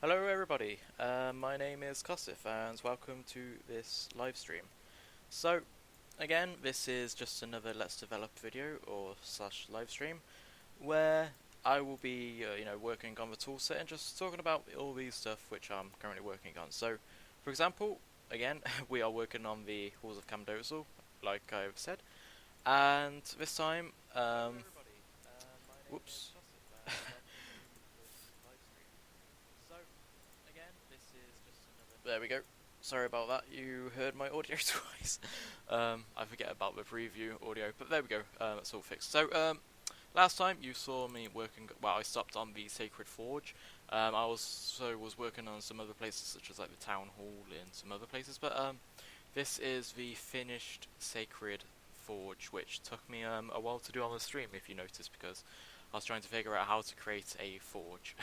Hello everybody, my name is Koss and welcome to this live stream. So, again, this is just another Let's Develop video or slash live stream where I will be, working on the toolset and just talking about all these stuff which I'm currently working on. So, for example, again, we are working on the Halls of Camdozaal, like I've said, and this time, whoops. There we go. Sorry about that. You heard my audio twice. I forget about the preview audio, but there we go. That's all fixed. So, last time you saw me working. Well, I stopped on the Sacred Forge. I was working on some other places, such as like the Town Hall and some other places. But this is the finished Sacred Forge, which took me a while to do on the stream, if you noticed, because I was trying to figure out how to create a forge.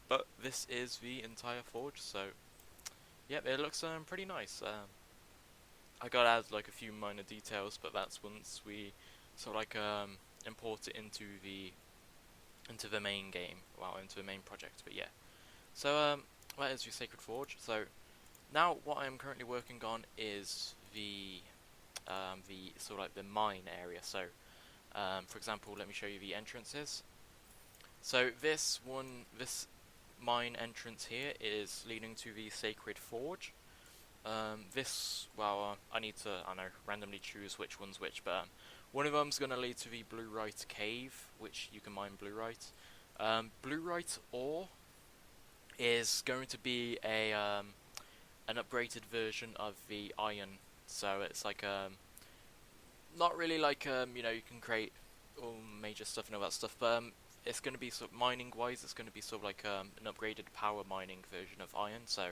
But this is the entire forge, so yep, it looks pretty nice. I gotta add like a few minor details, but that's once we sort of like import it into the main game, well, into the main project. But yeah, so that is your Sacred Forge. So now what I'm currently working on is the sort of like the mine area. So for example, let me show you the entrances. So this mine entrance here is leading to the Sacred Forge. I need to, randomly choose which one's which, but one of them's going to lead to the Bluerite Cave, which you can mine Bluerite. Bluerite ore is going to be an upgraded version of the iron, so it's like not really like you can create all major stuff and all that stuff, but it's going to be sort of mining wise, it's going to be sort of like an upgraded power mining version of iron. So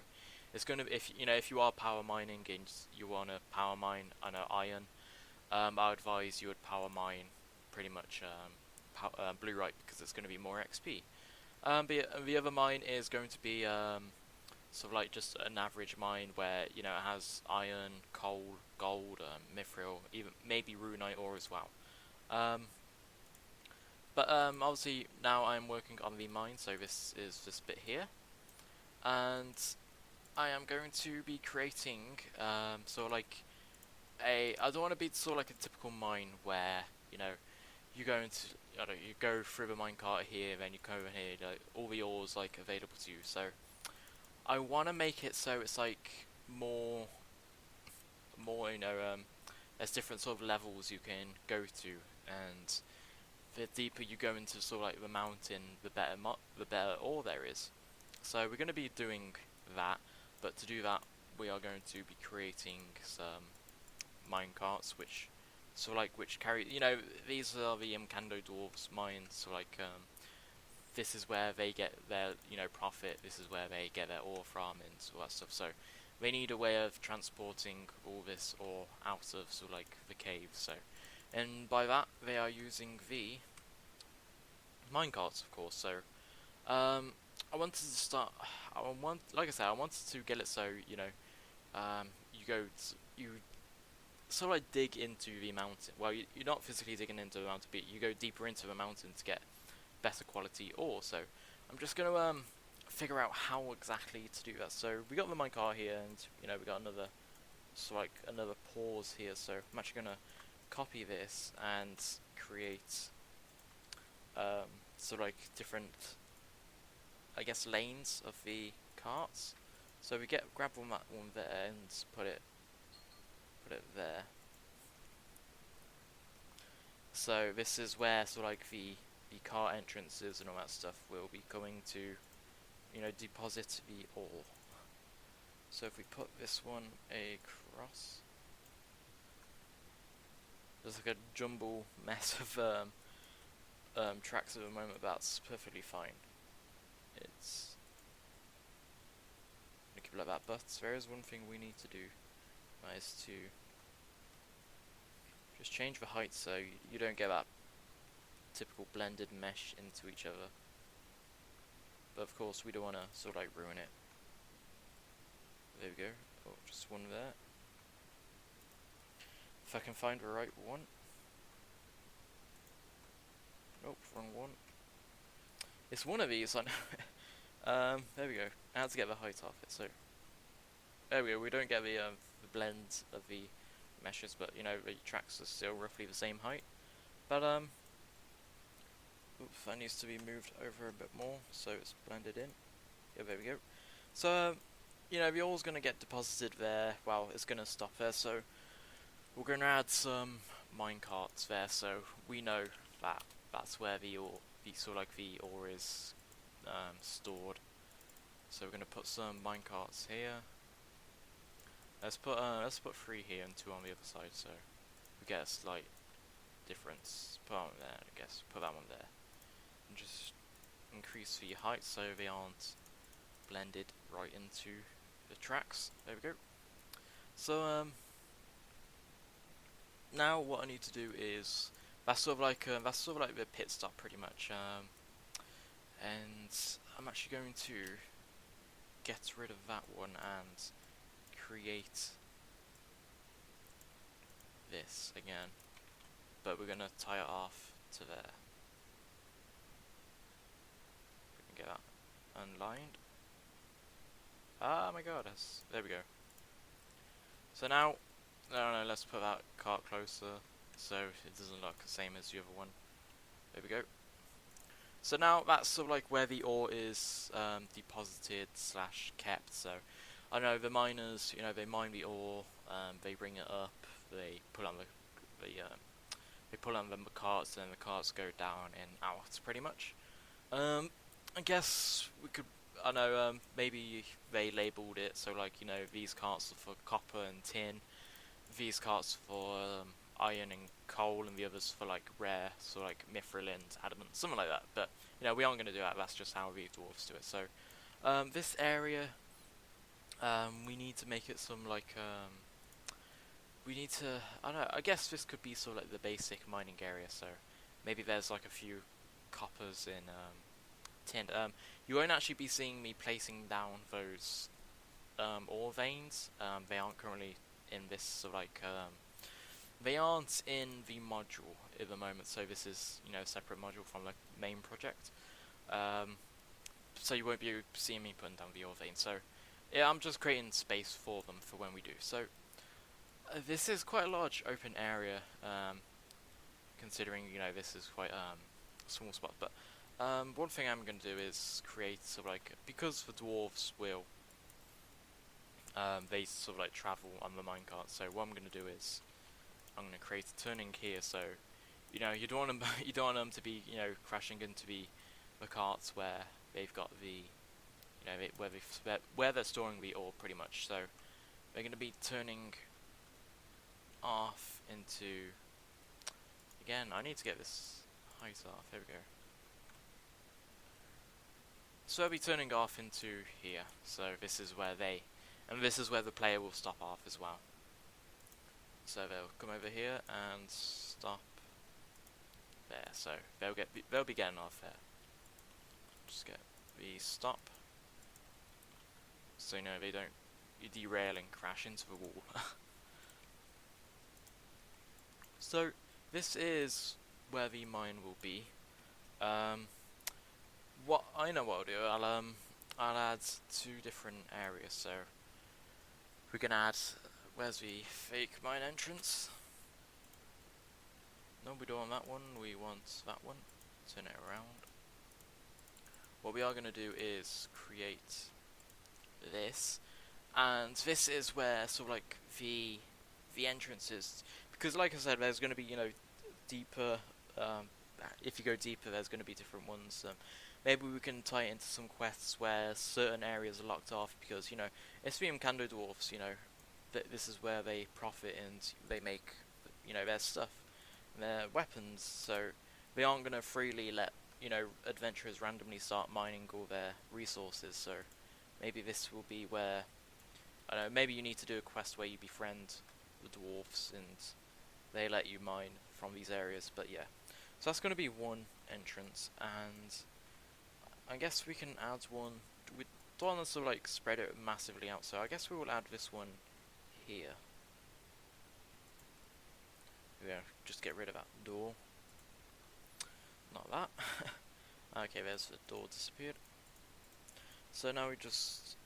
it's going to, if you are power mining and you want to power mine iron, I would advise you would power mine pretty much Bluerite, because it's going to be more XP. But the other mine is going to be sort of like just an average mine where it has iron, coal, gold, mithril, even maybe runite ore as well. But obviously now I'm working on the mine, so this is this bit here, and I am going to be creating sort of like I don't want to be sort of like a typical mine where you go into you go through the minecart here, then you go over here, like, all the ores like available to you. So I want to make it so it's like more there's different sort of levels you can go to, and the deeper you go into sort of like the mountain, the better ore there is. So we're going to be doing that, but to do that we are going to be creating some minecarts which carry, these are the Mkando dwarves mines, so like this is where they get their profit, this is where they get their ore from and all that stuff. So they need a way of transporting all this ore out of sort of like the cave. So, and by that they are using the minecarts, of course. So I wanted to start. Like I said, I wanted to get it so you sort of like dig into the mountain. Well, you're not physically digging into the mountain, but you go deeper into the mountain to get better quality ore. So I'm just gonna figure out how exactly to do that. So we got the minecart here, and we got another pause here. So I'm actually gonna copy this and create sort of like different, I guess, lanes of the carts. So we grab that one there and put it there. So this is where sort of like the cart entrances and all that stuff will be coming to deposit the ore. So if we put this one across, there's like a jumble mess of tracks at the moment, but that's perfectly fine. It's gonna keep it like that, but there is one thing we need to do, that is to just change the height so you don't get that typical blended mesh into each other. But of course we don't want to sort of like ruin it. There we go. Oh, just one there. If I can find the right one. Nope, wrong one. It's one of these, I know. There we go. I had to get the height off it, so there we go. We don't get the blend of the meshes, but you know the tracks are still roughly the same height. But oops, that needs to be moved over a bit more so it's blended in. Yeah, there we go. So you know the ore's gonna get deposited there. Well, it's gonna stop there. So we're gonna add some mine carts there, so we know that that's where the ore, the ore is stored. So we're gonna put some mine carts here. Let's put 3 here and 2 on the other side, so we get a slight difference. Put one there, I guess. Put that one there, and just increase the height so they aren't blended right into the tracks. There we go. So now what I need to do is that's sort of like the pit stop pretty much. And I'm actually going to get rid of that one and create this again, but we're gonna tie it off to there. We can get that unlined. Ah, my god, there we go. So now, no, let's put that cart closer so it doesn't look the same as the other one. There we go. So now that's sort of like where the ore is deposited / kept. So I know the miners, you know, they mine the ore, they bring it up, they pull on they pull on the carts, and the carts go down and out pretty much. I guess we could, I know, maybe they labelled it so like, you know, these carts are for copper and tin, these carts for iron and coal, and the others for like rare, so like mithril and adamant, something like that. But you know, we aren't going to do that. That's just how the dwarves do it. So this area, we need to make it some like we need to, I don't know, I guess this could be sort of like the basic mining area. So maybe there's like a few coppers in tin. You won't actually be seeing me placing down those ore veins. They aren't currently in this sort of like they aren't in the module at the moment, so this is, you know, a separate module from the main project. So you won't be seeing me putting down the ore vein. So yeah, I'm just creating space for them for when we do. So this is quite a large open area, considering, you know, this is quite a small spot. But one thing I'm going to do is create sort of like, because the dwarves will they sort of like travel on the minecart. So what I'm going to do is I'm going to create a turning here, so you know, you don't want them you don't want them to be, you know, crashing into the carts where they've got the, you know, where they're storing the ore pretty much. So they're going to be turning off into, again, I need to get this height off. There we go. So they'll be turning off into here. So this is where this is where the player will stop off as well. So they'll come over here and stop there. So they'll be getting off there. Just get the stop, so you know they don't derail and crash into the wall. So this is where the mine will be. What I'll do, I'll add 2 different areas. So we can add, where's the fake mine entrance? No, we don't want that one, we want that one. Turn it around. What we are going to do is create this, and this is where sort of like the entrance is, because like I said, there's going to be, you know, deeper, if you go deeper there's going to be different ones. Maybe we can tie it into some quests where certain areas are locked off, because, you know, SVM Kando dwarves, you know, this is where they profit and they make, you know, their stuff, their weapons. So they aren't going to freely let, you know, adventurers randomly start mining all their resources. So maybe this will be where, I don't know, maybe you need to do a quest where you befriend the dwarves and they let you mine from these areas. But yeah, so that's going to be one entrance, and I guess we can add one. We don't want to sort of like spread it massively out, so I guess we will add this one here. Yeah, just get rid of that door. Not that. Okay, there's the door disappeared. So now we just,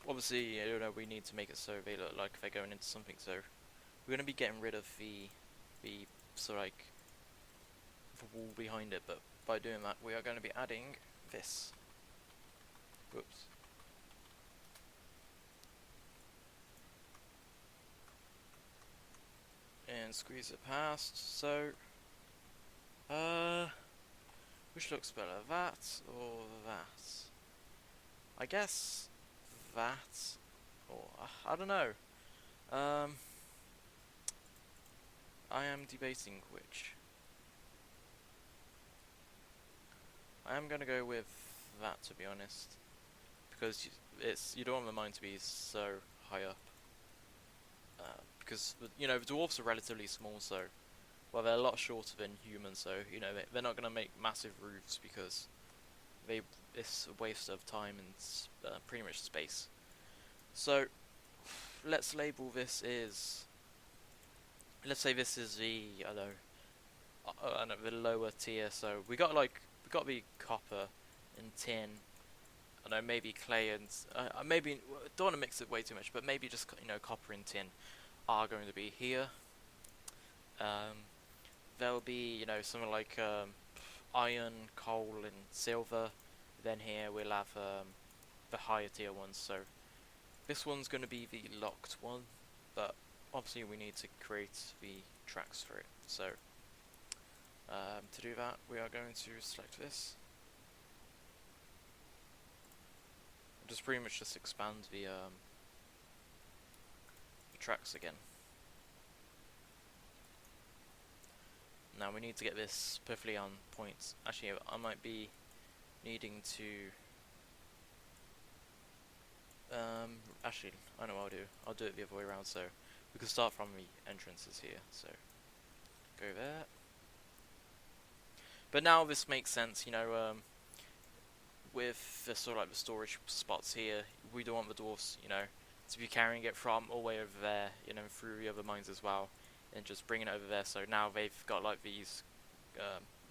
obviously, you know, we need to make it so they look like they're going into something, so we're going to be getting rid of the, so like, the wall behind it, but by doing that we are going to be adding this. Whoops. And squeeze it past, so, which looks better, that or that? I guess that, or, I don't know. I am debating which. I am gonna go with that, to be honest, because you don't want the mine to be so high up. Because you know the dwarves are relatively small, so well they're a lot shorter than humans, so you know they're not gonna make massive roofs because it's a waste of time and pretty much space. So let's label this is. Let's say this is the I don't know, the lower tier. So we got the copper and tin. I don't know, maybe clay and maybe don't want to mix it way too much, but maybe just copper and tin are going to be here. There'll be something like iron, coal, and silver. Then here we'll have the higher tier ones. So this one's going to be the locked one, but obviously we need to create the tracks for it. So to do that, we are going to select this. Just pretty much just expand the tracks again. Now we need to get this perfectly on point. Actually, I might be needing to. Actually, I know what I'll do. I'll do it the other way around. So we can start from the entrances here. So go there. But now this makes sense, with the sort of like the storage spots here. We don't want the dwarfs, to be carrying it from all the way over there, through the other mines as well, and just bringing it over there. So now they've got like these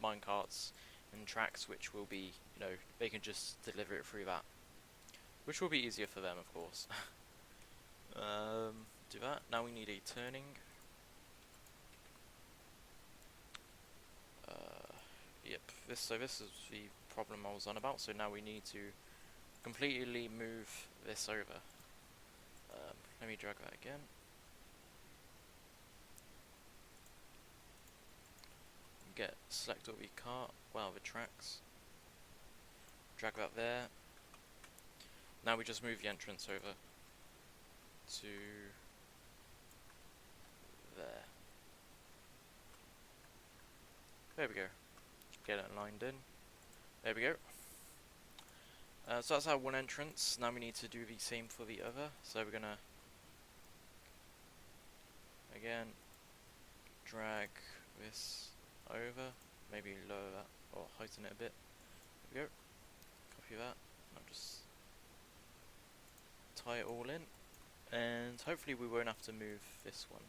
mine carts and tracks, which will be, they can just deliver it through that, which will be easier for them, of course. Do that. Now we need a turning. Yep. This is the problem I was on about. So now we need to completely move this over. Let me drag that again. Select all the cart, the tracks. Drag that there. Now we just move the entrance over to there. There we go. Get it lined in. There we go. So that's our one entrance. Now we need to do the same for the other. So we're gonna again drag this over, maybe lower that or heighten it a bit. There we go. Copy that. I'll just tie it all in, and hopefully we won't have to move this one.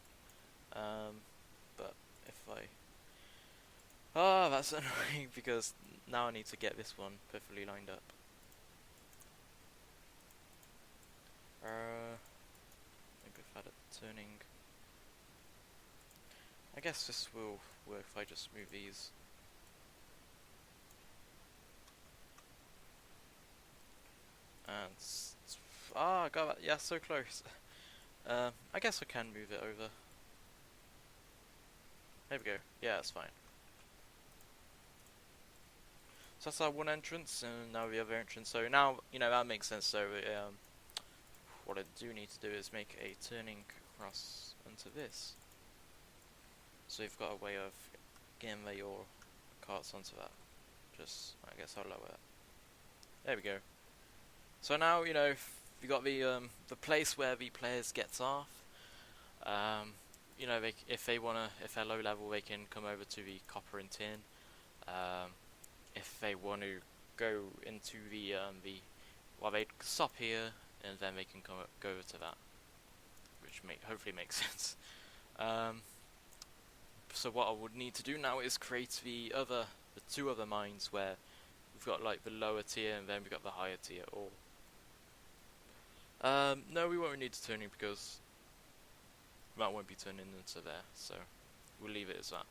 But if that's annoying because now I need to get this one perfectly lined up. Maybe if I had a turning. I guess this will work if I just move these. And I got that. Yeah, so close. I guess I can move it over. There we go. Yeah, that's fine. So that's our one entrance, and now the other entrance. So now, that makes sense. So what I do need to do is make a turning across into this. So you've got a way of getting your carts onto that. I guess I'll lower it. There we go. So now, you've got the place where the players gets off. If they're low level, they can come over to the copper and tin. If they want to go into they stop here and then they can go over to that, which hopefully makes sense. So what I would need to do now is create the two other mines where we've got like the lower tier and then we've got the higher tier, or No, we won't need to turn it because that won't be turned into there, so we'll leave it as that.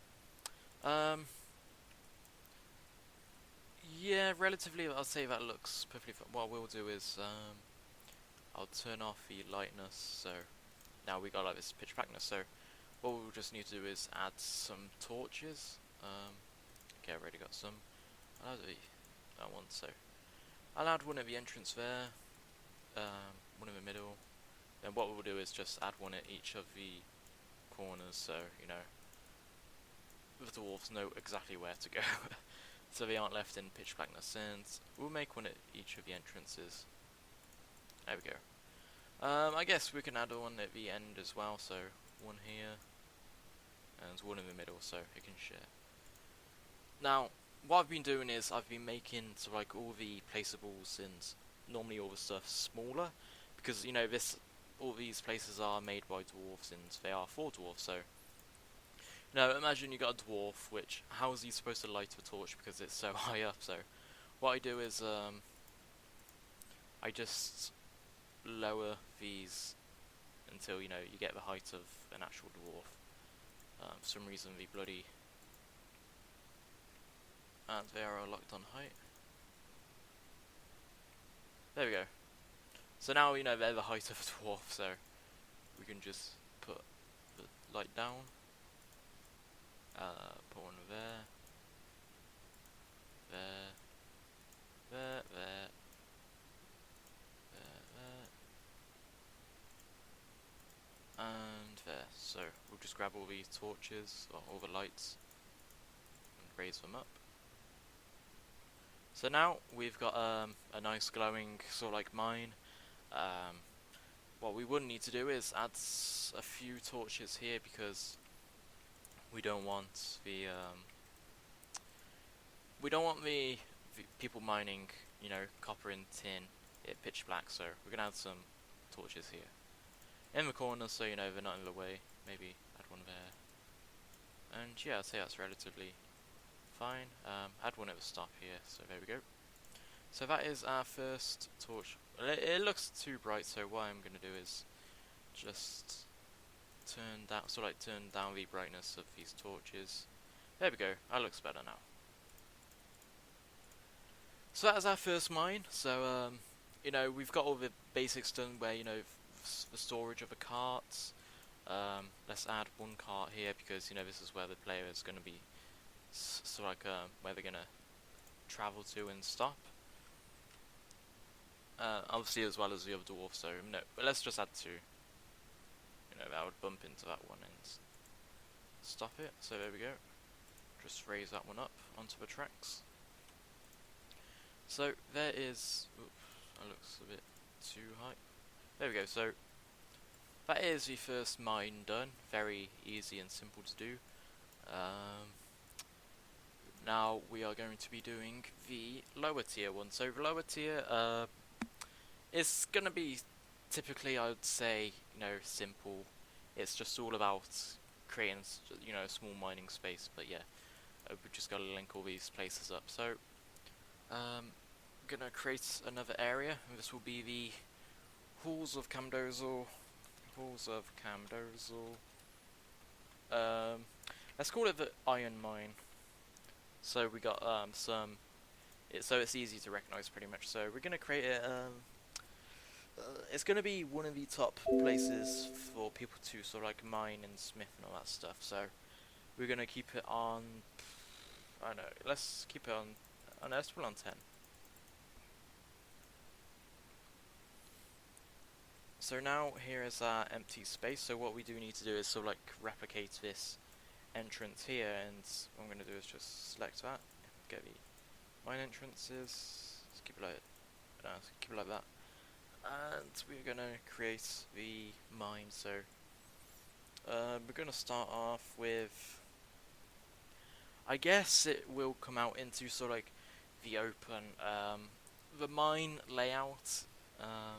Yeah, relatively, I'll say that looks perfectly fine. What we'll do is, I'll turn off the lightness, so now we got like this pitch blackness, so what we'll just need to do is add some torches. Okay, I've already got some. I'll add that one, so I'll add one at the entrance there, one in the middle, then what we'll do is just add one at each of the corners, so, you know, the dwarves know exactly where to go, so they aren't left in pitch blackness, and we'll make one at each of the entrances. There we go. I guess we can add one at the end as well, so one here, and one in the middle, so it can share. Now, what I've been doing is I've been making like all the placeables and normally all the stuff smaller, because you know all these places are made by dwarves and they are for dwarves. So, now imagine you got a dwarf, which how is he supposed to light a torch because it's so high up? So, what I do is I just lower these until you know you get the height of an actual dwarf. For some reason the bloody and they are locked on height. There we go. So now you know they're the height of a dwarf, so we can just put the light down. Put one there. There. There. There. And there. So we'll just grab all these torches, or all the lights, and raise them up. So now we've got a nice glowing sort of like mine. What we would need to do is add a few torches here because we don't want the people mining, you know, copper and tin at pitch black. So we're gonna add some torches here in the corners, so you know they're not in the way. Maybe add one there, and yeah, I'd say that's relatively fine. Add one at the stop here, so there we go. So that is our first torch. It looks too bright, so what I'm going to do is just turn down the brightness of these torches. There we go, that looks better now. So that is our first mine. So you know, we've got all the basics done where, you know, the storage of the carts. Let's add one cart here because, you know, this is where the player is going to be, so like where they're going to travel to and stop. Obviously as well as the other dwarf, so no, but let's just add two. You know, that would bump into that one and stop it, so there we go. Just raise that one up onto the tracks. So there is, oops, that looks a bit too high. There we go, so that is the first mine done. Very easy and simple to do. Now we are going to be doing the lower tier one. So the lower tier, it's gonna be typically, I would say, you know, simple. It's just all about creating, you know, a small mining space. But yeah, we just gotta link all these places up. So, I'm gonna create another area, and this will be the Halls of Camdozaal. Halls of Camdozaal. Let's call it the Iron Mine. So we got some. So it's easy to recognise pretty much. So we're gonna create it. It's going to be one of the top places for people to sort of like mine and smith and all that stuff, so we're going to keep it on, I don't know, let's keep it on, oh no, let's put it on 10. So now here is our empty space, so what we do need to do is sort of like replicate this entrance here, and what I'm going to do is just select that, get the mine entrances, let's keep it like that. And we're going to create the mine, so we're going to start off with, I guess it will come out into sort of like the open, the mine layout. I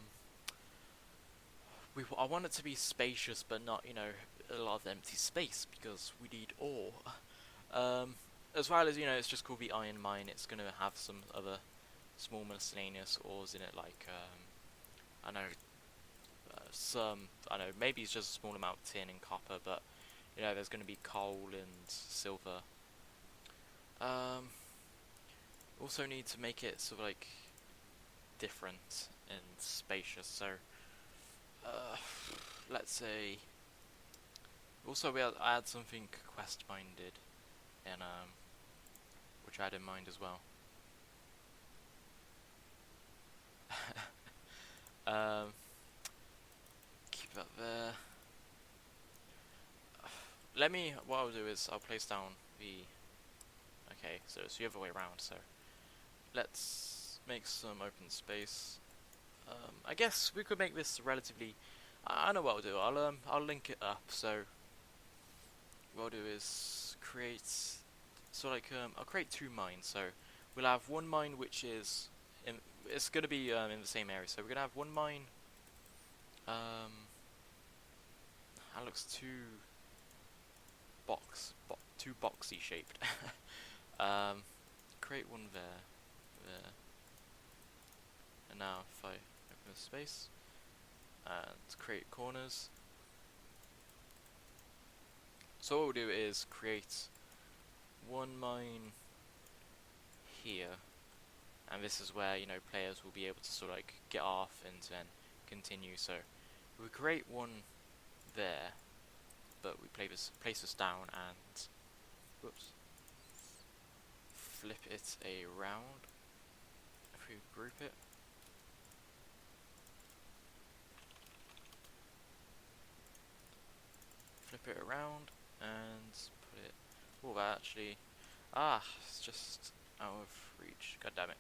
want it to be spacious but not, you know, a lot of empty space because we need ore. As well as, you know, it's just called the Iron Mine. It's going to have some other small miscellaneous ores in it, like I know, some, I don't know, maybe it's just a small amount of tin and copper, but you know, there's going to be coal and silver. Also need to make it sort of like different and spacious. So, let's say. Also, I had something quest-minded, and which I had in mind as well. Keep that there. What I'll do is I'll place down the. Okay, so it's the other way around. So let's make some open space. I guess we could make this relatively. I know what I'll do. I'll link it up. So what I'll do is create. So like I'll create 2 mines. So we'll have one mine which is it's gonna be in the same area. So we're gonna have one mine. That looks too boxy shaped. Create one there, and now if I open the space and create corners. So what we'll do is create one mine here, and this is where, you know, players will be able to sort of like get off and then continue. So we create one there, but we place this down and whoops, flip it around. If we group it, flip it around and put it. Oh, that actually, it's just out of reach. God damn it!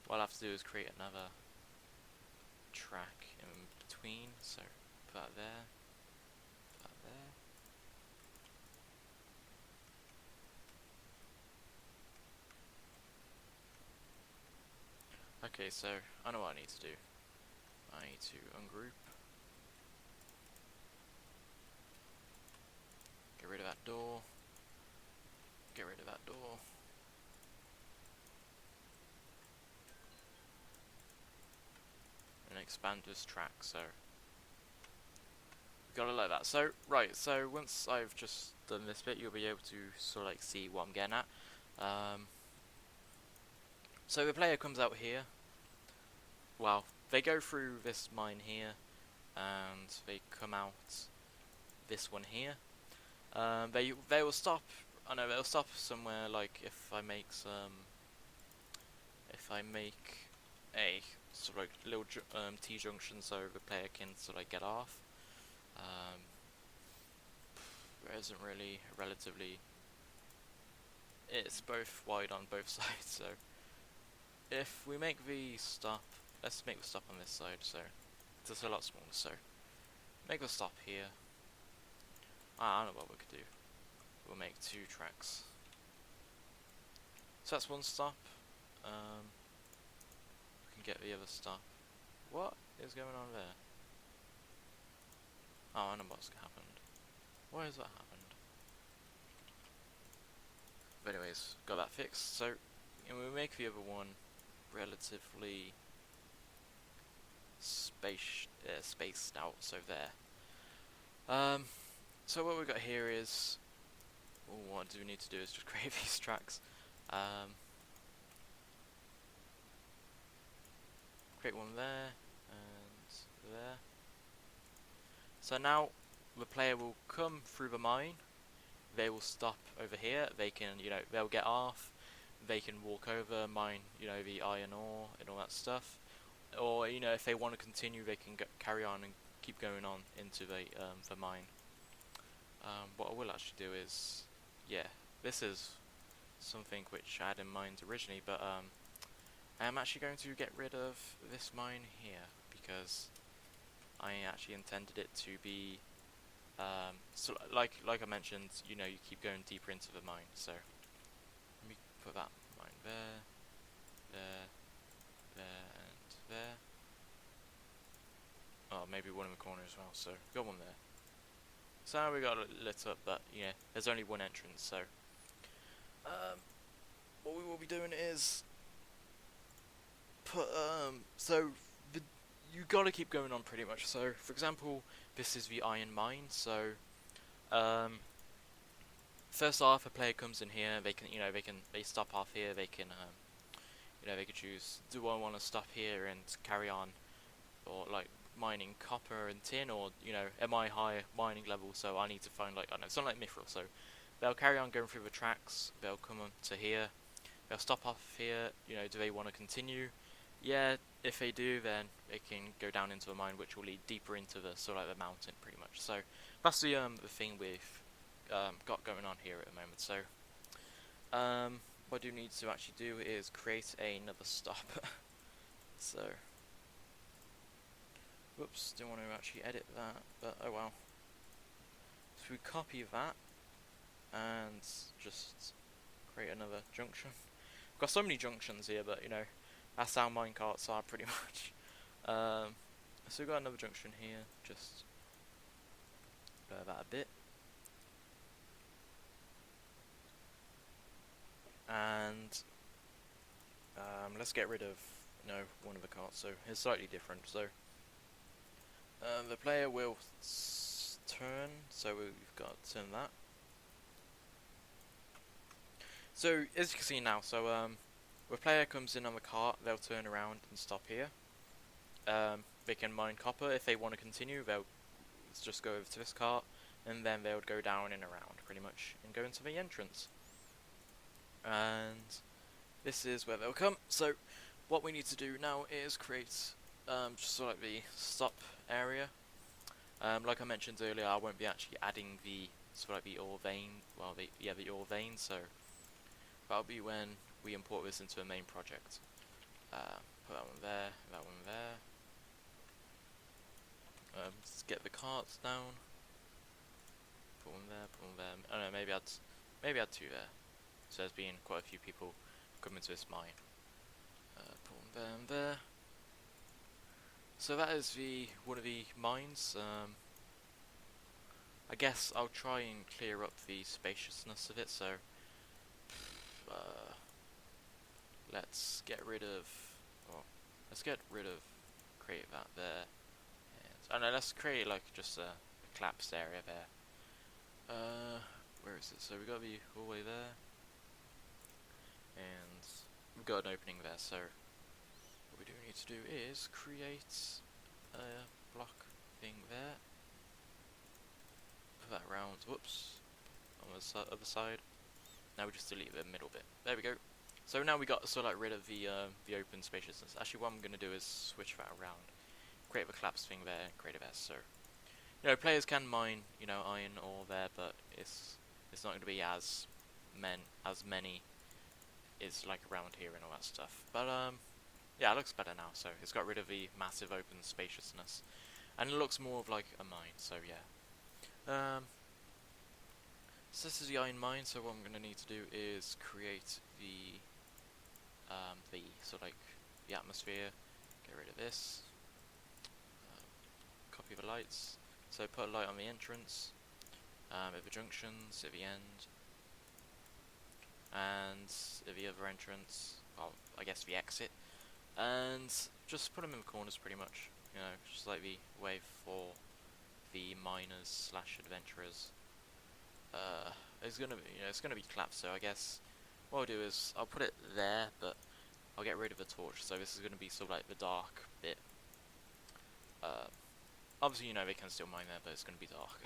What I'll have to do is create another track in between. So put that there. Put that there. Okay, so I know what I need to do. I need to ungroup. Get rid of that door. Get rid of that door. And expand this track, so we gotta like that. So right, so once I've just done this bit, you'll be able to sort of like see what I'm getting at. So the player comes out here. Well, they go through this mine here, and they come out this one here. They will stop. I know they'll stop somewhere. Like if I make a sort of like little T junction, so the player can sort of like get off. There isn't really relatively. It's both wide on both sides, so if we make the stop, let's make the stop on this side, so it's a lot smaller, so make the stop here. I don't know what we could do. We'll make 2 tracks. So that's one stop. We can get the other stop. What is going on there? Oh, I know what's happened. Why has that happened? But anyways, got that fixed. So, we make the other one relatively spaced out. So there. So what we've got here is, what do we need to do is just create these tracks. Create one there and there. So now the player will come through the mine. They will stop over here. They can, you know, they'll get off. They can walk over, mine, you know, the iron ore and all that stuff. Or, you know, if they want to continue, they can carry on and keep going on into the mine. What I will actually do is, yeah, this is something which I had in mind originally, but I am actually going to get rid of this mine here because I actually intended it to be, so like I mentioned, you know, you keep going deeper into the mine. So let me put that mine there, and there. Oh, maybe one in the corner as well. So got one there. So now we got it lit up, but yeah, there's only one entrance. So what we will be doing is put so you gotta keep going on pretty much. So, for example, this is the iron mine. So, um, first off, a player comes in here. They can, they stop off here. They can, they could choose: do I want to stop here and carry on, or like mining copper and tin, or am I high mining level? So I need to find like I don't know, something like mithril. So they'll carry on going through the tracks. They'll come on to here. They'll stop off here. Do they want to continue? Yeah, if they do, then they can go down into a mine, which will lead deeper into the sort of like the mountain, pretty much. So that's the thing we've got going on here at the moment. So what I do need to actually do is create another stop. So, whoops, didn't want to actually edit that, but oh well. So we copy that and just create another junction. We've got so many junctions here, but that's how minecarts are pretty much. So we've got another junction here, just blur that a bit. And let's get rid of one of the carts, so it's slightly different. So the player will turn, so we've got to turn that. So as you can see now, so when a player comes in on the cart, they'll turn around and stop here. They can mine copper. If they want to continue, they'll just go over to this cart, and then they would go down and around pretty much and go into the entrance. And this is where they'll come. So what we need to do now is create just sort of like the stop area. Like I mentioned earlier, I won't be actually adding the sort of like the ore vein. Well, the ore vein. So that'll be when we import this into a main project. Put that one there, that one there. Let's get the carts down. Put one there, put one there. I don't know, maybe add two there. So there's been quite a few people coming to this mine. Put one there and there. So that is one of the mines. I guess I'll try and clear up the spaciousness of it. So let's get rid of. Create that there. And, oh no, let's create like just a collapsed area there. Where is it? So we got the hallway there. And we've got an opening there, so what we do need to do is create a block thing there. Put that around, whoops, on the other side. Now we just delete the middle bit. There we go. So now we got sort of like rid of the open spaciousness. Actually, what I'm going to do is switch that around. Create the collapse thing there, and create a vest. So, players can mine, iron ore there, but it's not going to be as many is like around here and all that stuff. But yeah, it looks better now. So it's got rid of the massive open spaciousness, and it looks more of like a mine. So yeah. So this is the iron mine. So what I'm going to need to do is create the sort of like the atmosphere. Get rid of this. Copy the lights. So put a light on the entrance. At the junctions, at the end. And at the other entrance, well, I guess the exit, and just put them in the corners pretty much, just like the way for the miners / adventurers. It's gonna be collapsed, so I guess what I'll do is I'll put it there, but I'll get rid of the torch, so this is gonna be sort of like the dark bit. Obviously, they can still mine there, but it's gonna be dark.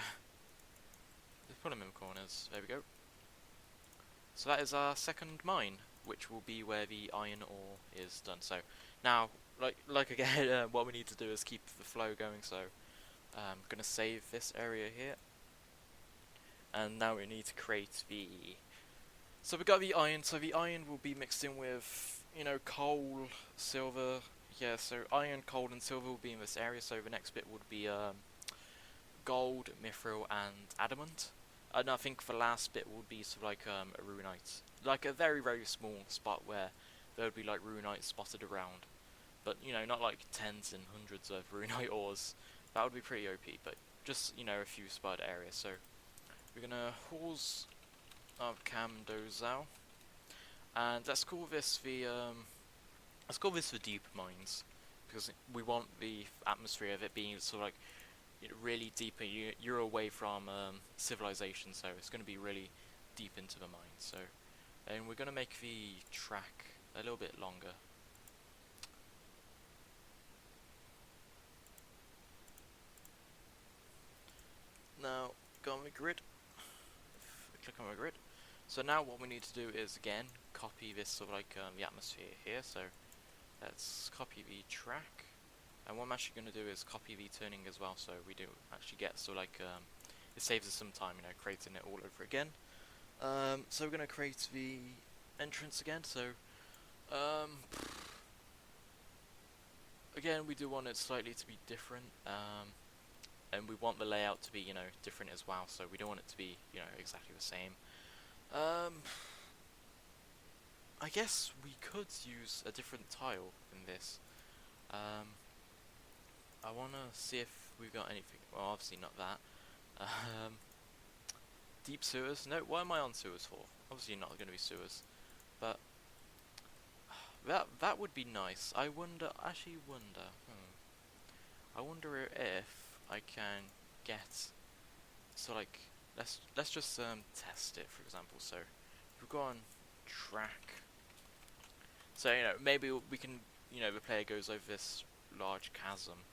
Just put them in the corners, there we go. So that is our second mine, which will be where the iron ore is done. So now, like again, what we need to do is keep the flow going. So I'm gonna save this area here, and now we need to create the. So we got the iron. So the iron will be mixed in with coal, silver. Yeah, so iron, coal, and silver will be in this area. So the next bit would be gold, mithril, and adamant. And I think the last bit would be sort of like a runite, like a very very small spot where there would be like runite spotted around, but not like tens and hundreds of runite ores. That would be pretty OP, but just a few spotted areas. So we're gonna halls of Camdozaal, and let's call this the deep mines. because we want the atmosphere of it being sort of like really deep. You're away from civilization, so it's going to be really deep into the mine. So, and we're going to make the track a little bit longer. Now, go on the grid. Click on the grid. So now what we need to do is again copy this sort of like the atmosphere here. So let's copy the track, and what I'm actually going to do is copy the turning as well, so we do actually get sort of like it saves us some time, you know, creating it all over again. So we're going to create the entrance again. So again, we do want it slightly to be different, and we want the layout to be, you know, different as well. So we don't want it to be, you know, exactly the same. I guess we could use a different tile in this. I wanna see if we've got anything. Well, obviously not that. Deep sewers? No, what am I on sewers for? Obviously not gonna be sewers. But that would be nice. I wonder. I wonder if I can get. So like, let's just test it, for example. So if we go on track. So, you know, maybe we can, you know, the player goes over this large chasm.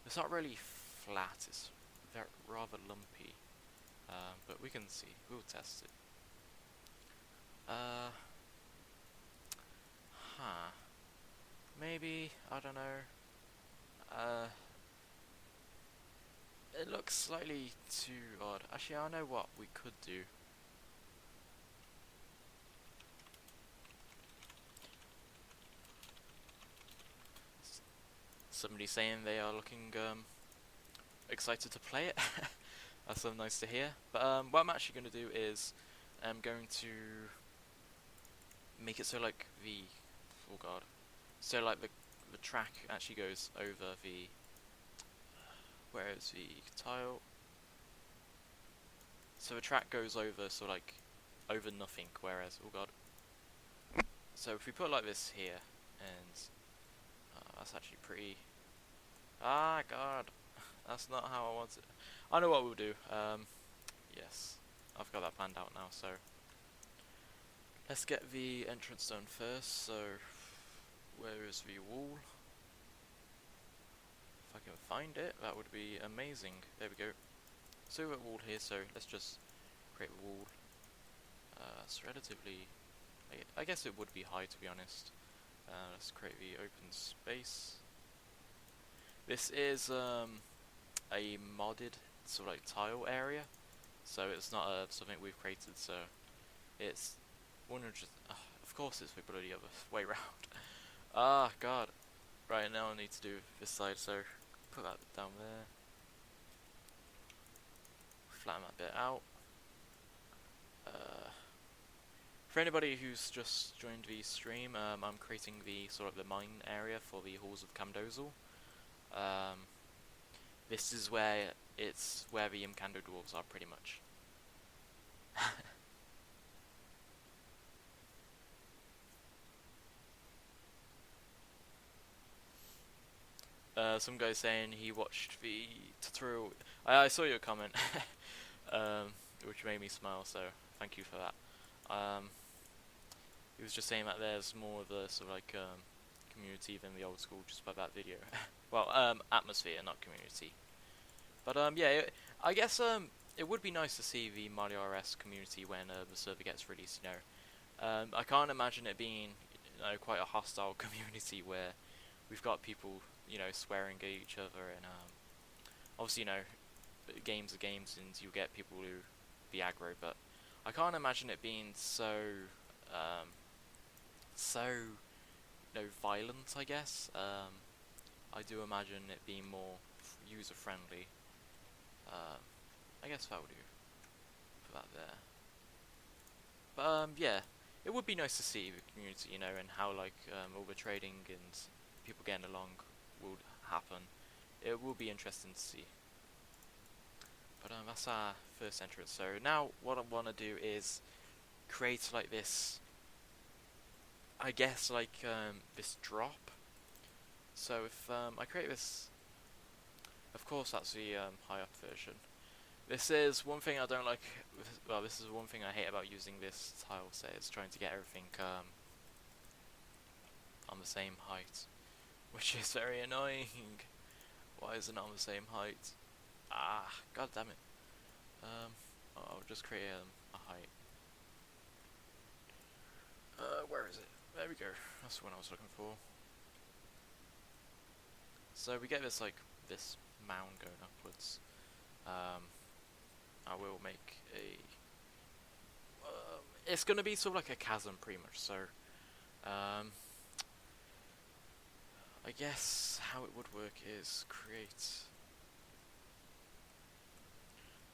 It's not really flat, it's rather lumpy. But we can see, we'll test it. Maybe, I don't know. It looks slightly too odd. Actually, I know what we could do. Somebody saying they are looking excited to play it. That's so nice to hear. But what I'm actually going to do is I'm going to make it so like the so like the track actually goes over the where is the tile? So the track goes over over nothing, whereas so if we put it like this here, and that's actually pretty. Ah, God, that's not how I want it. I know what we'll do. Yes, I've got that planned out now. So let's get the entrance done first. So where is the wall? If I can find it, that would be amazing. There we go. So we've got a wall here. So let's just create a wall. It's relatively. I guess it would be high, to be honest. Let's create the open space. This is a modded sort of like tile area, so it's not something we've created. So it's 100. Of course, it's the bloody other way round. Ah, God. Right, now I need to do this side. So put that down there. Flatten that bit out. For anybody who's just joined the stream, I'm creating the sort of the mine area for the halls of Camdozaal. This is where the Camdo dwarves are, pretty much. Some guy saying he watched the tutorial. I saw your comment, which made me smile. So thank you for that. He was just saying that there's more of the sort of like community than the old school, just by that video. Well, atmosphere, not community. But yeah, I guess it would be nice to see the Molior RS community when the server gets released. You know, I can't imagine it being, you know, quite a hostile community where we've got people, you know, swearing at each other, and obviously, you know, games are games, and you get people who be aggro. But I can't imagine it being so you know, violent, I guess. I do imagine it being more user friendly. I guess that would do. Put that there. But yeah, it would be nice to see the community, you know, and how like all the trading and people getting along will happen. It will be interesting to see. But that's our first entrance. So now what I want to do is create like this, I guess, like this drop So if I create this, of course that's the high up version. This is one thing I don't like. Well, this is one thing I hate about using this tile set, is trying to get everything on the same height, which is very annoying. Why is it not on the same height? Ah, god damn it. I'll just create a height. Where is it? There we go. That's the one I was looking for. So we get this this mound going upwards. I will make a. It's gonna be sort of like a chasm, pretty much. So, I guess how it would work is create.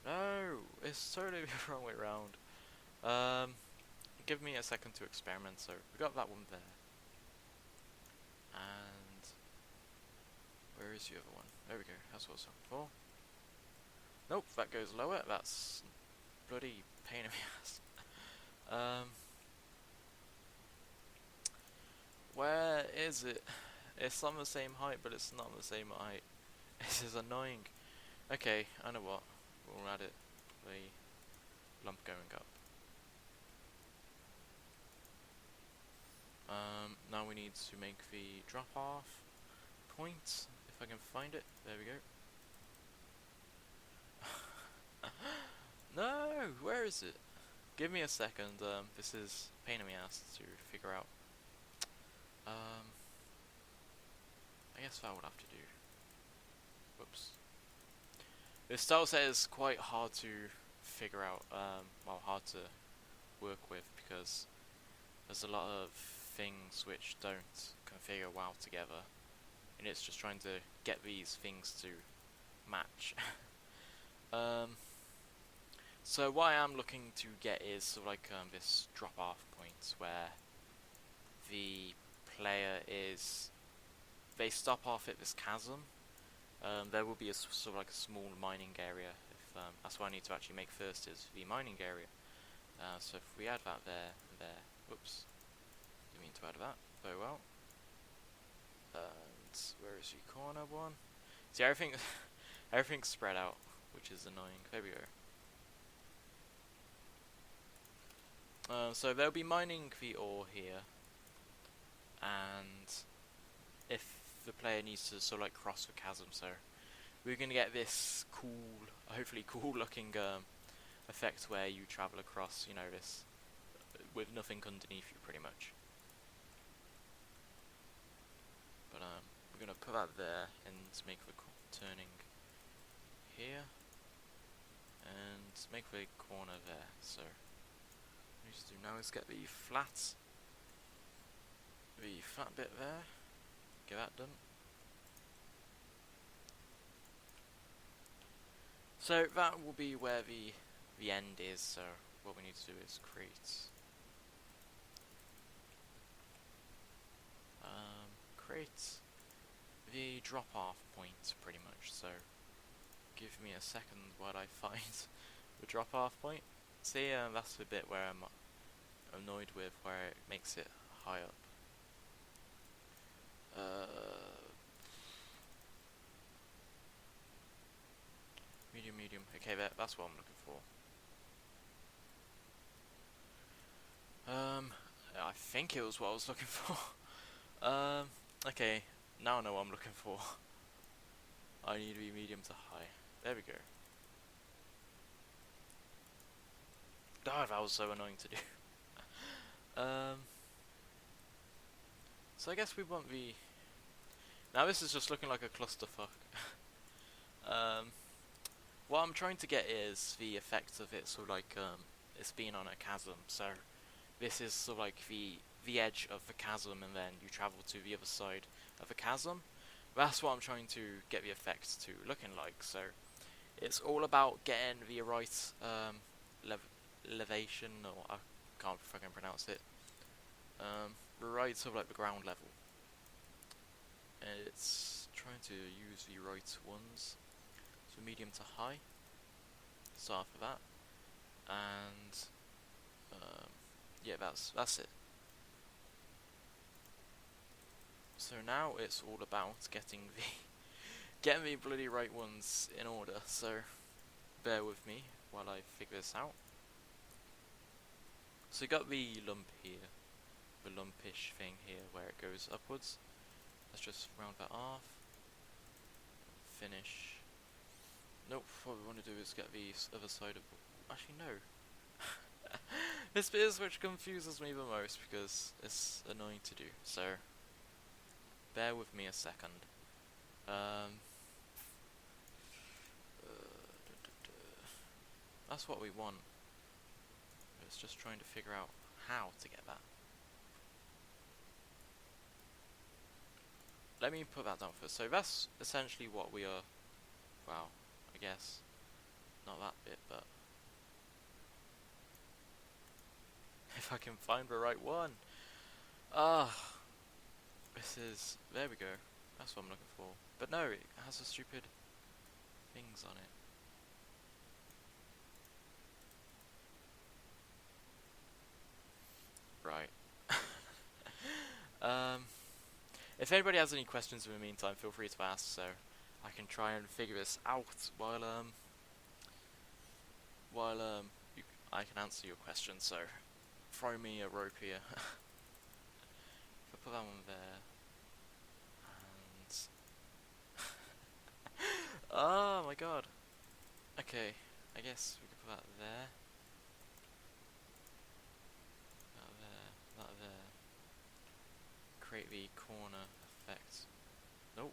No, it's totally the wrong way around. Give me a second to experiment. So we got that one there, and where is the other one? There we go. That's what I was looking for. Nope, that goes lower. That's bloody pain in the ass. Where is it? It's on the same height, but it's not on the same height. This is annoying. Okay, I know what. We'll add it. The lump going up. Now we need to make the drop off point. If I can find it. There we go. No, where is it? Give me a second. This is a pain in the ass to figure out. I guess that would have to do. Whoops. This style set is quite hard to figure out. Well, hard to work with, because there's a lot of things which don't configure well together, and it's just trying to get these things to match. So what I am looking to get is sort of like this drop-off point where the player is, they stop off at this chasm. There will be a sort of like a small mining area. If that's what I need to actually make first, is the mining area. So if we add that there and there, whoops, didn't mean to add that very well. And where is the corner one? See, everything's spread out, which is annoying. There we go. So they'll be mining the ore here, and if the player needs to sort of like cross the chasm, so we're gonna get this cool, hopefully cool looking effect where you travel across, you know, this with nothing underneath you, pretty much. But we're gonna put that there and make the turning here, and make the corner there. So what we need to do now is get the flat bit there. Get that done. So that will be where the end is. So what we need to do is create the drop-off point, pretty much. So give me a second while I find the drop-off point. See, that's the bit where I'm annoyed with, where it makes it high up. Medium. Okay, that's what I'm looking for. I think it was what I was looking for. Okay, now I know what I'm looking for. I need to be medium to high. There we go. God, that was so annoying to do. So I guess we want the. Now this is just looking like a clusterfuck. What I'm trying to get is the effect of it, sort of like it's being on a chasm. So this is sort of like the edge of the chasm, and then you travel to the other side of the chasm. That's what I'm trying to get the effect to looking like. So it's all about getting the right elevation, or I can't fucking pronounce it. The right sort of like the ground level. And it's trying to use the right ones. So medium to high. Start for that. And yeah, that's it. So now it's all about getting the bloody right ones in order. So bear with me while I figure this out. So you got the lump here, the lumpish thing here where it goes upwards. Let's just round that off. Finish. Nope, what we want to do is get the other side of... Actually, no. This bit is which confuses me the most because it's annoying to do. So, bear with me a second. That's what we want. It's just trying to figure out how to get that. Let me put that down first. So that's essentially what we are... Wow, I guess. Not that bit, but... If I can find the right one! Ah! This is... There we go. That's what I'm looking for. But no, it has the stupid things on it. Right. If anybody has any questions in the meantime, feel free to ask, so I can try and figure this out while I can answer your questions. So throw me a rope here. If I put that one there, and oh my god. Okay, I guess we could put that there. That there. Create the corner effect. Nope.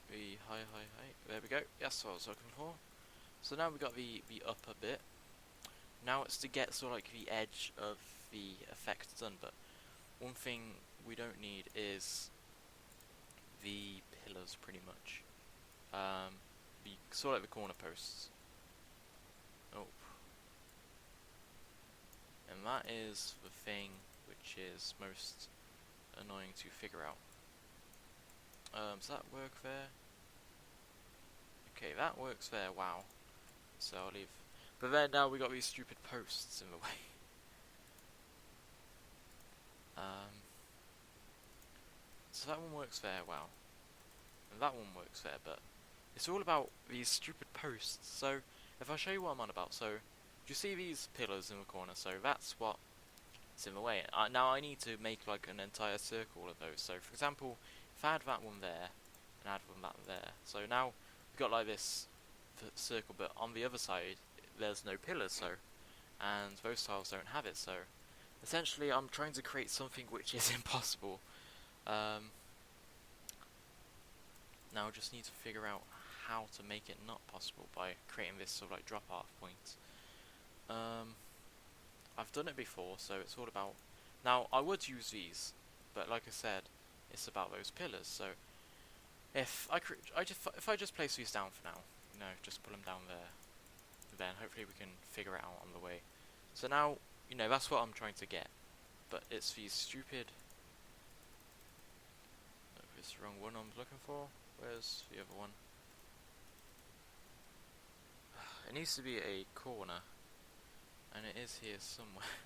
The high. There we go. That's what I was looking for. So now we got the upper bit. Now it's to get sort of like the edge of the effect done. But one thing we don't need is the pillars, pretty much. The sort of like the corner posts. Nope. And that is the thing which is most annoying to figure out. Does that work there? Okay, that works there, wow. So I'll leave. But then now we got these stupid posts in the way. So that one works there, wow. And that one works there, but it's all about these stupid posts. So if I show you what I'm on about, so do you see these pillars in the corner? So that's what is in the way. Now I need to make like an entire circle of those. So for example, if I add that one there and add that one there, so now we've got like this circle, but on the other side there's no pillars, so, and those tiles don't have it, so essentially I'm trying to create something which is impossible. Now I just need to figure out how to make it not possible by creating this sort of like drop off point. I've done it before, so it's all about... Now I would use these, but like I said, it's about those pillars. So if I just place these down for now, you know, just put them down there, then hopefully we can figure it out on the way. So now, you know, that's what I'm trying to get, but it's these stupid... No, it's the wrong one I'm looking for. Where's the other one? It needs to be a corner, and it is here somewhere.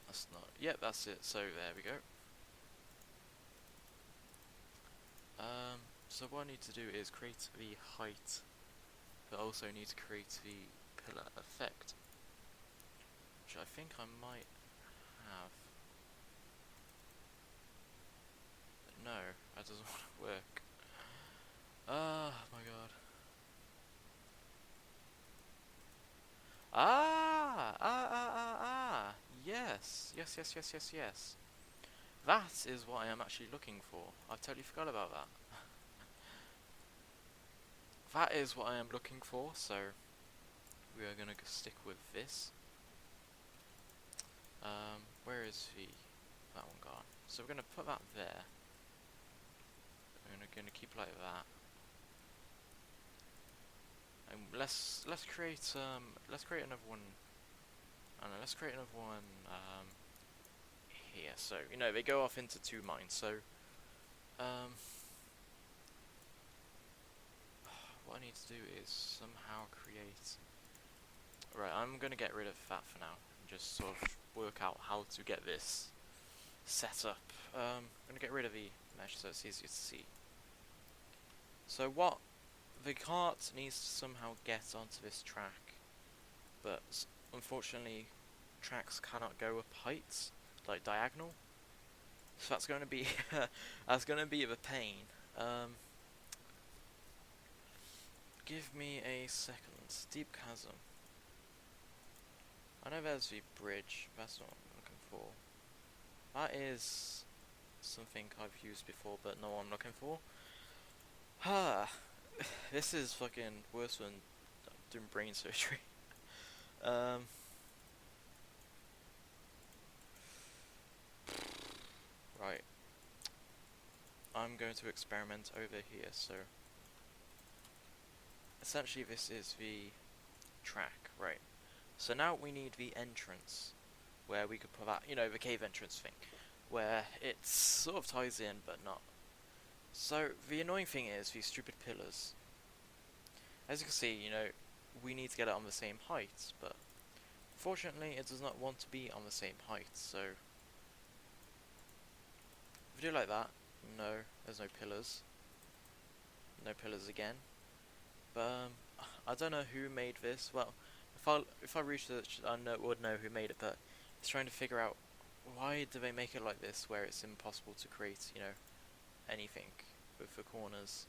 That's not... Yep, that's it. So there we go. So what I need to do is create the height, but also need to create the pillar effect, which I think I might have. But no, that doesn't want to work. Ah, my god. Yes. That is what I am actually looking for. I totally forgot about that. That is what I am looking for, so we are going to stick with this. Where is that one gone? So we're going to put that there. We're going to keep like that. And let's create another one. I don't know, let's create another one here. So you know they go off into two mines. So what I need to do is somehow create... Right, I'm going to get rid of that for now and just sort of work out how to get this set up. I'm going to get rid of the mesh so it's easier to see. So what the cart needs to somehow get onto this track, but unfortunately tracks cannot go up heights, like diagonal. So that's going to be that's going to be a pain. Give me a second. Steep chasm. I know there's the bridge. That's not what I'm looking for. That is something I've used before, but not what I'm looking for. This is fucking worse than doing brain surgery. Right. I'm going to experiment over here, so essentially this is the track, right. So now we need the entrance, where we could put that, you know, the cave entrance thing, where it sort of ties in, but not. So the annoying thing is these stupid pillars. As you can see, you know, we need to get it on the same height, but fortunately it does not want to be on the same height, so if we do like that, no, there's no pillars. No pillars again. But I don't know who made this. Well, if I research, I would know who made it, but it's trying to figure out why do they make it like this, where it's impossible to create, you know, anything with the corners.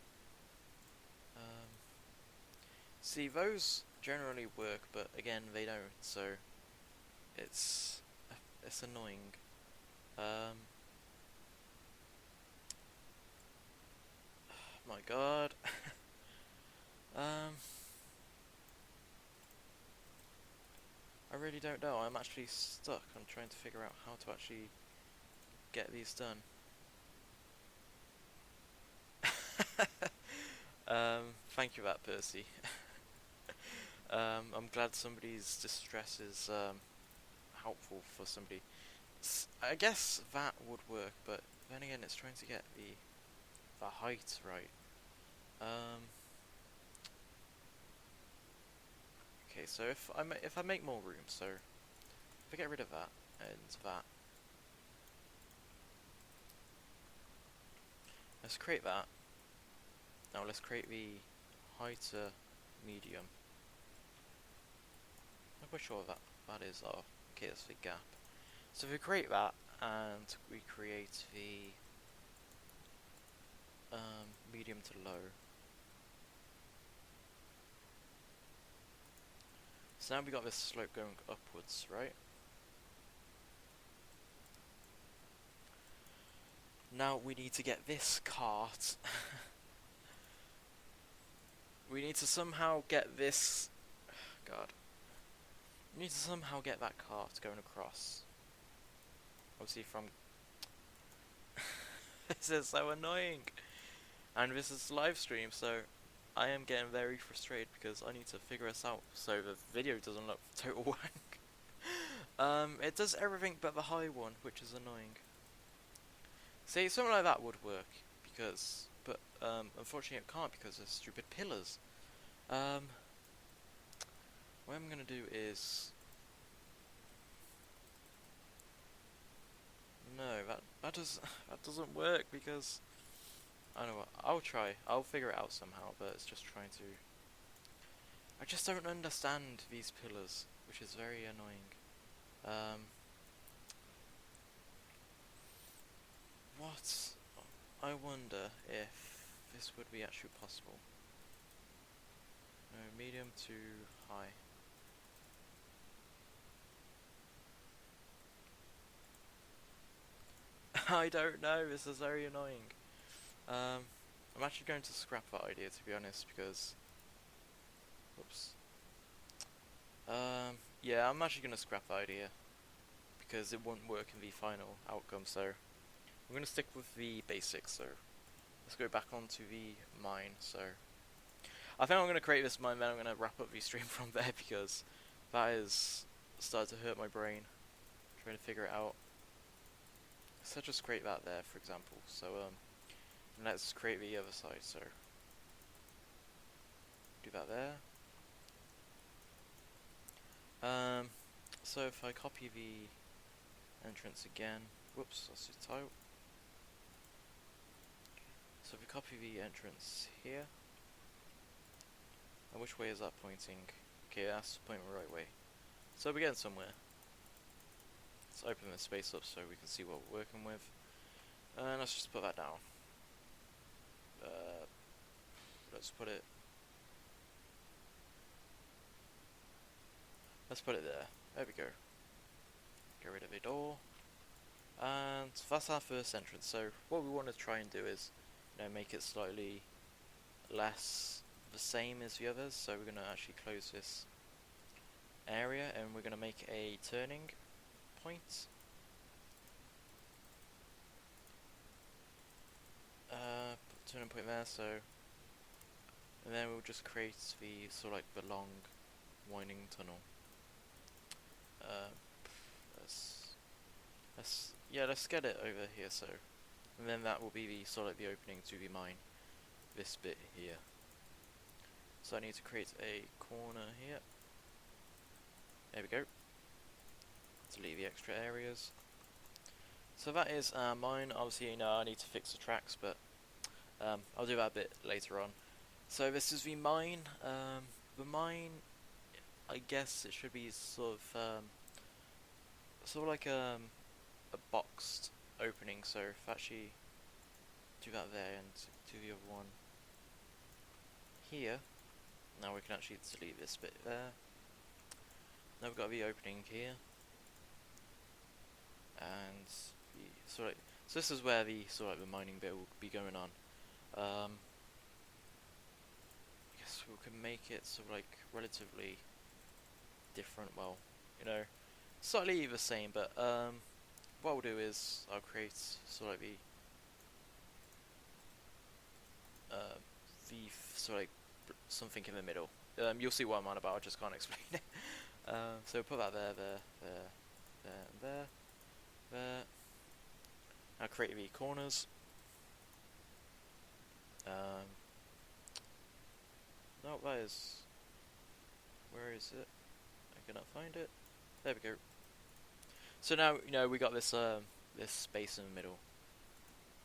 See, those generally work, but again, they don't, so it's annoying. My god. I really don't know. I'm actually stuck. I'm trying to figure out how to actually get these done. Thank you for that, Percy. I'm glad somebody's distress is helpful for somebody. I guess that would work, but then again, it's trying to get the height right. Okay, so if I make more room, so if I get rid of that and that, let's create that. Now let's create the height medium. I'm not sure what that is. Oh, okay, that's the gap. So if we create that and we create the medium to low. So now we got this slope going upwards, right? Now we need to get this cart. We need to somehow get this. God. We need to somehow get that cart going across. Obviously from. This is so annoying. And this is live stream, so I am getting very frustrated because I need to figure this out so the video doesn't look total wank. It does everything but the high one, which is annoying. See, something like that would work, but unfortunately it can't because there's stupid pillars. What I'm gonna do is no, that doesn't work because I don't know what. I'll figure it out somehow, but it's just trying to. I just don't understand these pillars, which is very annoying. What? I wonder if this would be actually possible. No, medium to high. I don't know, this is very annoying. I'm actually going to scrap that idea, to be honest, because... Whoops. Yeah, I'm actually going to scrap that idea, because it won't work in the final outcome, so... I'm going to stick with the basics, so... Let's go back onto the mine, so... I think I'm going to create this mine, then I'm going to wrap up the stream from there, because... That is... starting to hurt my brain. Trying to figure it out. So just create that there, for example, so, let's create the other side, so... Do that there. So if I copy the entrance again. Whoops, that's the tile. So if we copy the entrance here, and which way is that pointing? Okay, that's pointing the right way. So we're getting somewhere. Let's open the space up so we can see what we're working with. And let's just put that down. Let's put it there. There we go. Get rid of the door. And that's our first entrance. So what we want to try and do is, make it slightly less the same as the others. So we're going to actually close this area and we're going to make a turning point. Put turning point there. So, and then we'll just create the sort of like the long winding tunnel. Let's get it over here. So, and then that will be the sort of like the opening to the mine. This bit here. So I need to create a corner here. There we go. Delete the extra areas. So that is mine. Obviously, I need to fix the tracks, but I'll do that a bit later on. So this is the mine. The mine, I guess it should be sort of like a boxed opening. So if I actually do that there and do the other one here, now we can actually delete this bit there. Now we've got the opening here, and the so this is where the the mining bit will be going on. I guess we can make it relatively different. Well, slightly the same, but what I'll do is I'll create something in the middle. You'll see what I'm on about. I just can't explain it. So put that there, and there. Now create the corners. No, that is. Where is it? I cannot find it. There we go. So now we got this this space in the middle.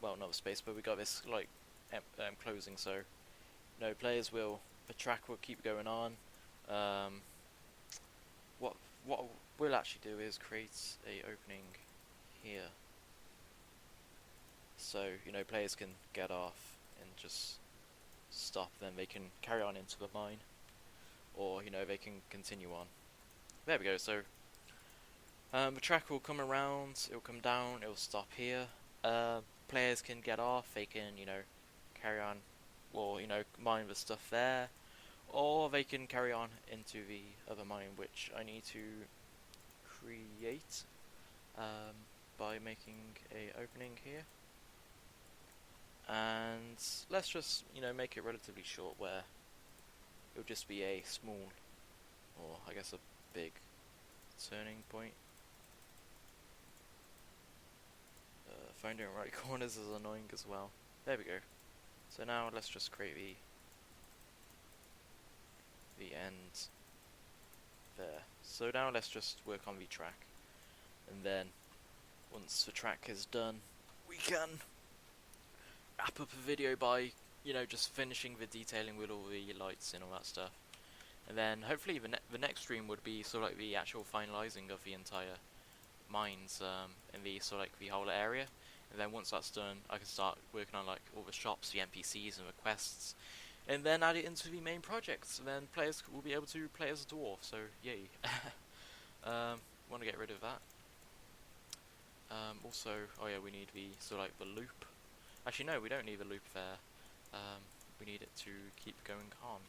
Well, not a space, but we got this closing. So the track will keep going on. What we'll actually do is create a opening here. So players can get off and just stop. Then they can carry on into the mine, or they can continue on. There we go. So the track will come around, it'll come down, it'll stop here. Players can get off, they can, carry on, or, mine the stuff there. Or they can carry on into the other mine, which I need to create by making a opening here. And let's just, make it relatively short, where it'll just be a small, or I guess a big turning point. Finding the right corners is annoying as well. There we go. So now let's just create the end there. So now let's just work on the track, and then once the track is done, we can wrap up a video by just finishing the detailing with all the lights and all that stuff. And then hopefully the next stream would be the actual finalizing of the entire mines in the the whole area. And then once that's done, I can start working on all the shops, the NPCs and the quests, and then add it into the main projects. And then players will be able to play as a dwarf. So yay! Want to get rid of that. Also, oh yeah, we need the the loop. Actually, no, we don't need the loop there. We need it to keep going on.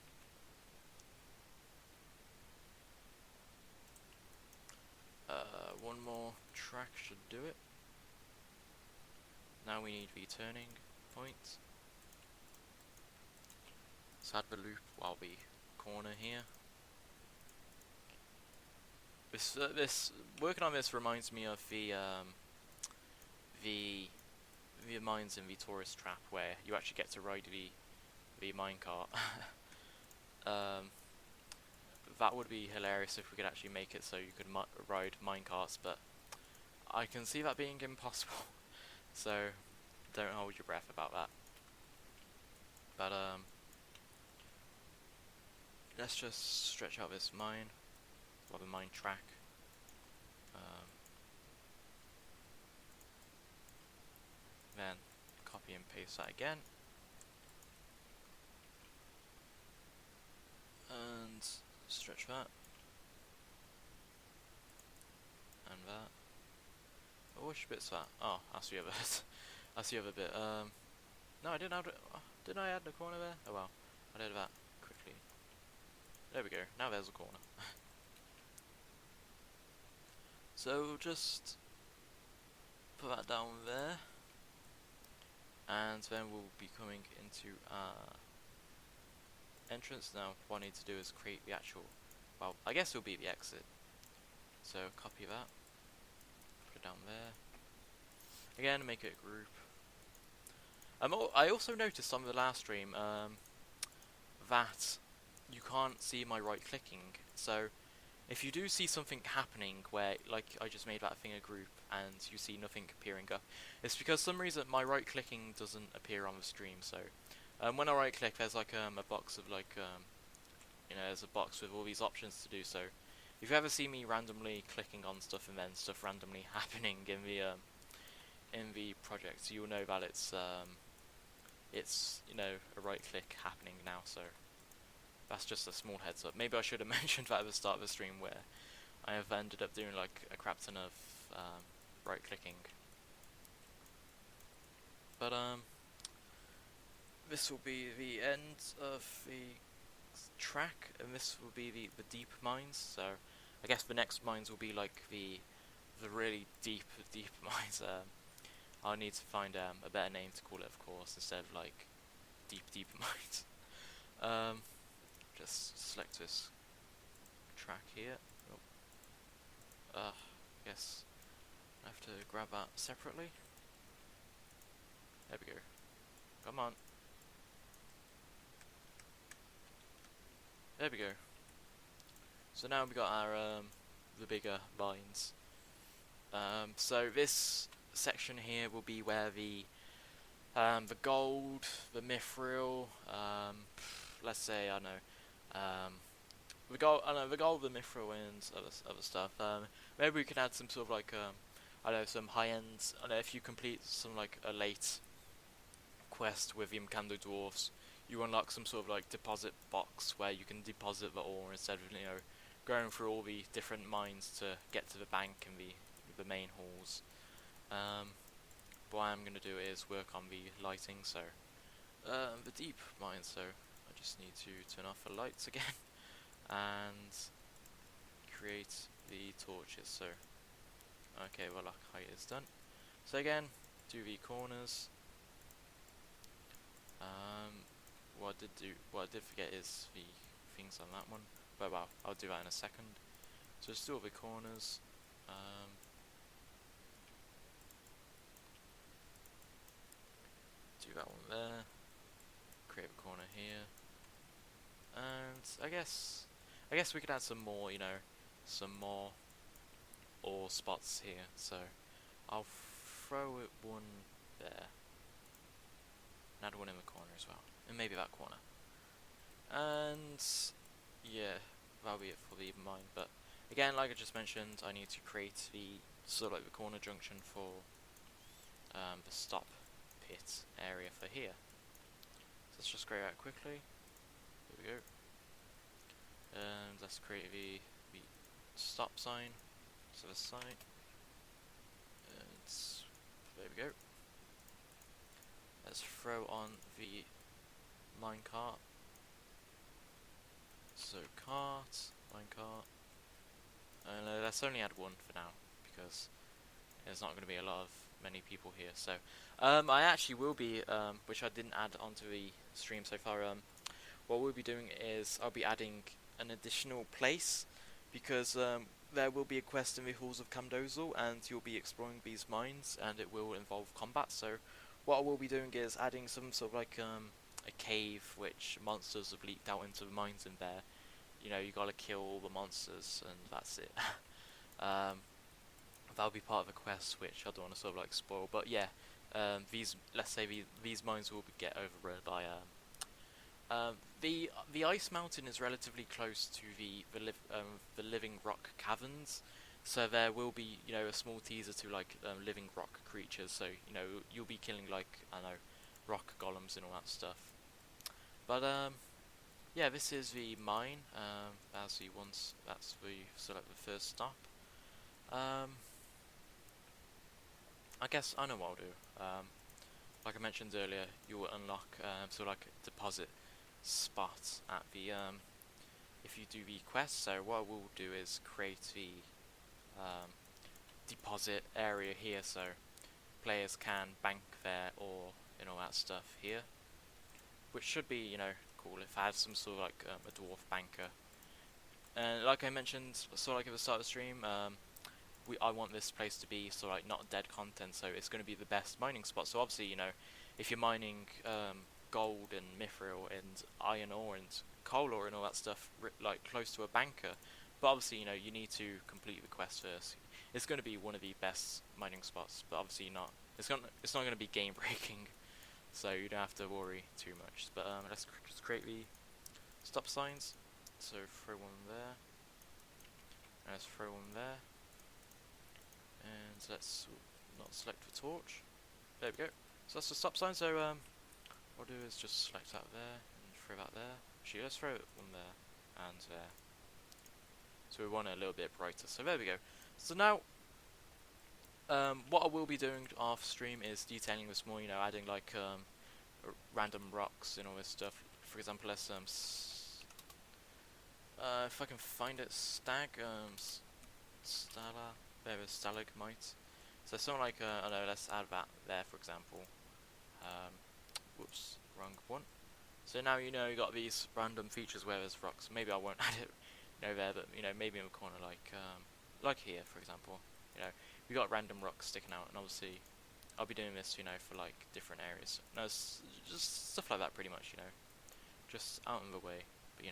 One more track should do it. Now we need the turning point. Let's add the loop while the corner here. This working on this reminds me of the mines in the tourist trap, where you actually get to ride the minecart. That would be hilarious if we could actually make it so you could ride minecarts, but I can see that being impossible. So don't hold your breath about that. But let's just stretch out this mine, or the mine track. Then copy and paste that again. And stretch that. And that. Oh, which bit's that? Oh, that's the other that's the other bit. No, I didn't add it. Didn't I add the corner there? Oh well, I did that quickly. There we go, now there's a corner. So just put that down there. And then we'll be coming into our entrance. Now what I need to do is create the actual, well, I guess it'll be the exit. So copy that, put it down there. Again, make it a group. I also noticed on the last stream that you can't see my right clicking. So if you do see something happening where, like I just made that thing a group and you see nothing appearing up, it's because some reason my right clicking doesn't appear on the stream. So when I right click, there's like a box of like you know, there's a box with all these options to do. So if you ever see me randomly clicking on stuff and then stuff randomly happening in the project, you'll know that it's you know, a right click happening now. So that's just a small heads up. Maybe I should have mentioned that at the start of the stream, where I have ended up doing like a crap ton of right clicking. But this will be the end of the track, and this will be the deep mines. So I guess the next mines will be like the really deep mines. I'll need to find a better name to call it, of course, instead of like deep mines. Just select this track here. I guess I have to grab that separately. There we go. Come on. There we go. So now we got our the bigger vines. So this section here will be where the gold, the mithril, let's say, I don't know, the gold, the mithril, and other stuff. Maybe we can add some sort of like I don't know, some high ends. I don't know, if you complete some like a late quest with the Camdo dwarves, you unlock some sort of like deposit box where you can deposit the ore instead of, you know, going through all the different mines to get to the bank and the main halls. What I'm going to do is work on the lighting. So the deep mines, so I just need to turn off the lights again and create the torches. So okay, well, our height is done. So again, do the corners. What I did forget is the things on that one, but well, I'll do that in a second. So just do all the corners. Do that one there. Create a corner here, and I guess we could add some more, you know, some more ore spots here. So I'll throw it one there. Add one in the corner as well, and maybe that corner. And yeah, that'll be it for the mine. But again, like I just mentioned, I need to create the sort of like the corner junction for the stop pit area for here. So let's just create that quickly. Here we go. And let's create the stop sign to the side. And there we go. Let's throw on the minecart. So minecart, and let's only add one for now because there's not going to be many people here. So I actually will be, which I didn't add onto the stream so far. What we'll be doing is I'll be adding an additional place because there will be a quest in the halls of Camdozaal, and you'll be exploring these mines, and it will involve combat. So what I will be doing is adding some sort of like a cave which monsters have leaked out into the mines in there. You know, you gotta kill all the monsters and that's it. that'll be part of a quest, which I don't want to sort of like spoil. But yeah, these let's say these mines will get overrun by the ice mountain is relatively close to the living rock caverns, so there will be a small teaser to like living rock creatures. So you'll be killing like I don't know rock golems and all that stuff. But yeah, this is the mine. That's the sort of the first stop. Um, I guess I know what I'll do. Like I mentioned earlier, you will unlock sort of like deposit spot at the if you do the quest. So what we'll do is create the deposit area here, so players can bank there or all that stuff here, which should be cool if I had some sort of like a dwarf banker. And like I mentioned, sort of like at the start of the stream, I want this place to be sort of like not dead content, so it's going to be the best mining spot. So obviously, if you're mining gold and mithril and iron ore and coal ore and all that stuff, like close to a banker, but obviously, you need to complete the quest first. It's going to be one of the best mining spots, but obviously not. It's not going to be game breaking, so you don't have to worry too much. But let's just create the stop signs. So throw one there, and let's throw one there. And let's not select the torch. There we go. So that's the stop sign. So what I'll do is just select that there and throw that there. Actually, let's throw one there and there. So we want it a little bit brighter. So there we go. So now, what I will be doing off stream is detailing this more. Adding like random rocks and all this stuff. For example, let's if I can find it, there is stalagmite. So something like, I don't know, let's add that there, for example. Whoops, wrong one. So now you got these random features where there's rocks. Maybe I won't add it, there, but maybe in the corner, like here, for example. We got random rocks sticking out, and obviously, I'll be doing this, for like different areas. No, just stuff like that, pretty much, just out of the way. But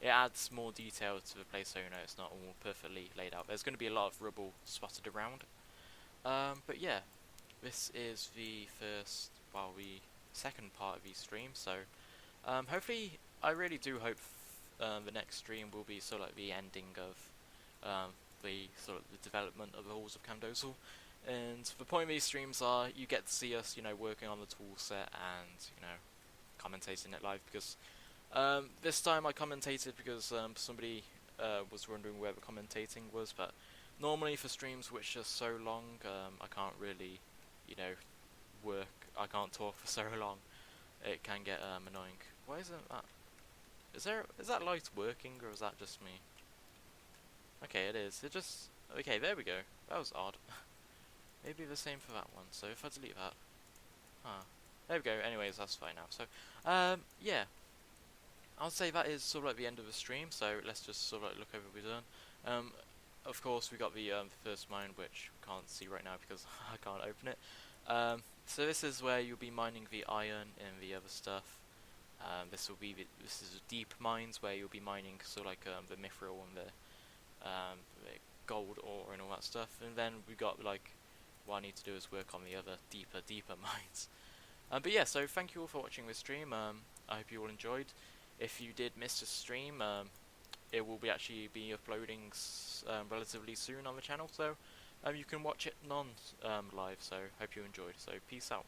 it adds more detail to the place, so it's not all perfectly laid out. There's going to be a lot of rubble spotted around. But yeah, this is the second part of the stream. So hopefully, I really do hope the next stream will be sort of like the ending of the sort of the development of the halls of Camdozaal. And the point of these streams are you get to see us, working on the tool set and commentating it live, because this time I commentated because somebody was wondering where the commentating was, but normally for streams which are so long, I can't really, work. I can't talk for so long. It can get annoying. Why isn't that? Is that light working, or is that just me? Okay, it is. Okay, there we go. That was odd. Maybe the same for that one. So if I delete that, there we go. Anyways, that's fine now. So, yeah. I'll say that is sort of like the end of the stream, so let's just sort of like look over what we've done. Of course, we got the first mine, which we can't see right now because I can't open it. So this is where you'll be mining the iron and the other stuff. This is deep mines where you'll be mining sort of like the mithril and the gold ore and all that stuff. And then we got like what I need to do is work on the other deeper mines. But yeah, so thank you all for watching this stream. I hope you all enjoyed. If you did miss the stream, it will actually be uploading relatively soon on the channel, so you can watch it non-live, so hope you enjoyed. So peace out.